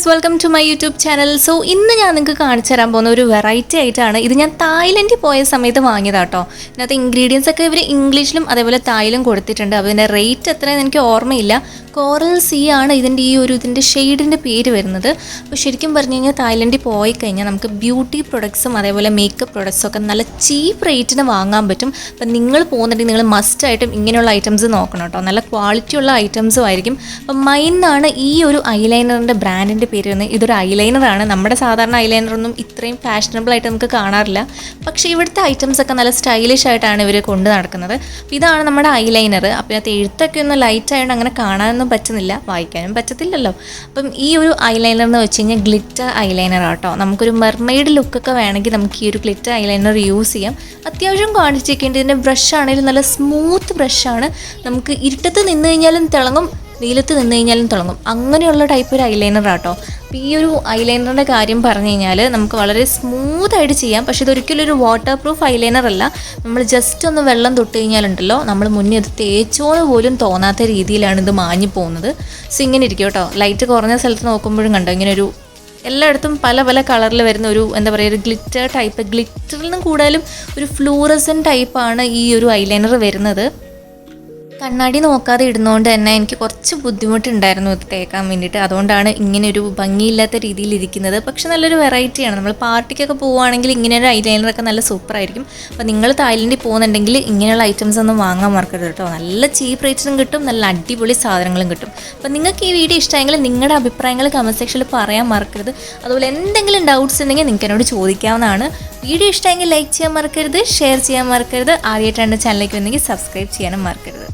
Guys, welcome to my YouTube channel. So ഇന്ന് ഞാൻ നിങ്ങൾക്ക് കാണിച്ചു തരാൻ പോകുന്ന ഒരു വെറൈറ്റി ആയിട്ടാണ്. ഇത് ഞാൻ തായ്ലൻഡിൽ പോയ സമയത്ത് വാങ്ങിയതാട്ടോ. ഇതിനകത്ത് ഇൻഗ്രീഡിയൻസ് ഒക്കെ ഇവർ ഇംഗ്ലീഷിലും അതേപോലെ തായിലും കൊടുത്തിട്ടുണ്ട്. അപ്പോൾ ഇതിൻ്റെ റേറ്റ് എത്രയെന്ന് എനിക്ക് ഓർമ്മയില്ല. കോറൽ സീ ആണ് ഇതിൻ്റെ ഷെയ്ഡിൻ്റെ പേര് വരുന്നത്. അപ്പോൾ ശരിക്കും പറഞ്ഞു കഴിഞ്ഞാൽ തായ്ലൻഡിൽ പോയി കഴിഞ്ഞാൽ നമുക്ക് ബ്യൂട്ടി പ്രൊഡക്ട്സും അതേപോലെ മേക്കപ്പ് പ്രൊഡക്ട്സും ഒക്കെ നല്ല ചീപ്പ് റേറ്റിന് വാങ്ങാൻ പറ്റും. അപ്പം നിങ്ങൾ പോകുന്നുണ്ടെങ്കിൽ നിങ്ങൾ മസ്റ്റായിട്ടും ഇങ്ങനെയുള്ള ഐറ്റംസ് നോക്കണം കേട്ടോ. നല്ല ക്വാളിറ്റിയുള്ള ഐറ്റംസും ആയിരിക്കും. അപ്പം മൈന്നാണ് ഈ ഒരു ഐലൈനറിൻ്റെ ബ്രാൻഡിൻ്റെ പേര് വരുന്നത്. ഇതൊരു ഐലൈനറാണ്. നമ്മുടെ സാധാരണ ഐലൈനറൊന്നും ഇത്രയും ഫാഷനബിൾ ആയിട്ട് നമുക്ക് കാണാറില്ല. പക്ഷേ ഇവിടുത്തെ ഐറ്റംസ് ഒക്കെ നല്ല സ്റ്റൈലിഷ് ആയിട്ടാണ് ഇവർ കൊണ്ട് നടക്കുന്നത്. അപ്പോൾ ഇതാണ് നമ്മുടെ ഐലൈനർ. അപ്പോൾ അത് എഴുത്തൊക്കെ ഒന്ന് ലൈറ്റ് ആയതുകൊണ്ട് അങ്ങനെ കാണാനൊന്നും പറ്റുന്നില്ല, വായിക്കാനും പറ്റത്തില്ലല്ലോ. അപ്പം ഈ ഒരു ഐലൈനർ എന്ന് വെച്ച് കഴിഞ്ഞാൽ ഗ്ലിറ്റർ ഐലൈനർ ആട്ടോ. നമുക്കൊരു മെർമെയ്ഡ് ലുക്കൊക്കെ വേണമെങ്കിൽ നമുക്ക് ഈ ഒരു ഗ്ലിറ്റർ ഐലൈനർ യൂസ് ചെയ്യാം. അത്യാവശ്യം ക്വാണ്ടിറ്റി ഒക്കെ ഉണ്ട്. ഇതിൻ്റെ ബ്രഷ് ആണെങ്കിലും നല്ല സ്മൂത്ത് ബ്രഷാണ്. നമുക്ക് ഇരുട്ടത്ത് നിന്ന് കഴിഞ്ഞാലും തിളങ്ങും, വെയിലത്ത് നിന്ന് കഴിഞ്ഞാലും തിളങ്ങും. അങ്ങനെയുള്ള ടൈപ്പ് ഒരു ഐലൈനർ ആട്ടോ. അപ്പോൾ ഈ ഒരു ഐലൈനറിൻ്റെ കാര്യം പറഞ്ഞു കഴിഞ്ഞാൽ നമുക്ക് വളരെ സ്മൂത്തായിട്ട് ചെയ്യാം. പക്ഷേ ഇതൊരിക്കലും ഒരു വാട്ടർ പ്രൂഫ് ഐലൈനർ അല്ല. നമ്മൾ ജസ്റ്റ് ഒന്ന് വെള്ളം തൊട്ട് കഴിഞ്ഞാലുണ്ടല്ലോ, നമ്മൾ മുന്നേ അത് തേച്ചോന്ന് പോലും തോന്നാത്ത രീതിയിലാണ് ഇത് മാഞ്ഞു പോകുന്നത്. സോ ഇങ്ങനെ ഇരിക്കും കേട്ടോ. ലൈറ്റ് കുറഞ്ഞ സ്ഥലത്ത് നോക്കുമ്പോഴും കണ്ടോ ഇങ്ങനെ ഒരു എല്ലായിടത്തും പല പല കളറിൽ വരുന്ന ഒരു എന്താ പറയുക, ഒരു ഗ്ലിറ്റർ ടൈപ്പ്. ഗ്ലിറ്ററിൽ നിന്നും കൂടുതലും ഒരു ഫ്ലൂറസൻ ടൈപ്പാണ് ഈ ഒരു ഐലൈനർ വരുന്നത്. കണ്ണാടി നോക്കാതെ ഇടുന്നതുകൊണ്ട് തന്നെ എനിക്ക് കുറച്ച് ബുദ്ധിമുട്ടുണ്ടായിരുന്നു ഇത് തേക്കാൻ വേണ്ടിയിട്ട്. അതുകൊണ്ടാണ് ഇങ്ങനെ ഒരു ഭംഗിയില്ലാത്ത രീതിയിൽ ഇരിക്കുന്നത്. പക്ഷെ നല്ലൊരു വെറൈറ്റിയാണ്. നമ്മൾ പാർട്ടിക്കൊക്കെ പോവുകയാണെങ്കിൽ ഇങ്ങനെ ഒരു ഐലൈനറൊക്കെ നല്ല സൂപ്പറായിരിക്കും. അപ്പോൾ നിങ്ങൾ തായ്ലൻഡിൽ പോകുന്നുണ്ടെങ്കിൽ ഇങ്ങനെയുള്ള ഐറ്റംസ് ഒന്നും വാങ്ങാൻ മറക്കരുത് കേട്ടോ. നല്ല ചീപ്പ് റേറ്റിനും കിട്ടും, നല്ല അടിപൊളി സാധനങ്ങളും കിട്ടും. അപ്പോൾ നിങ്ങൾക്ക് ഈ വീഡിയോ ഇഷ്ടമായെങ്കിൽ നിങ്ങളുടെ അഭിപ്രായങ്ങൾ കമൻറ്റ് സെക്ഷനിൽ പറയാൻ മറക്കരുത്. അതുപോലെ എന്തെങ്കിലും ഡൗട്ട്സ് ഉണ്ടെങ്കിൽ നിങ്ങൾക്ക് എന്നോട് ചോദിക്കാവുന്നതാണ്. വീഡിയോ ഇഷ്ടമായെങ്കിൽ ലൈക്ക് ചെയ്യാൻ മറക്കരുത്, ഷെയർ ചെയ്യാൻ മറക്കരുത്. ആദ്യമായിട്ടാണ് ചാനലിലേക്ക് വന്നെങ്കിൽ സബ്സ്ക്രൈബ് ചെയ്യാനും മറക്കരുത്.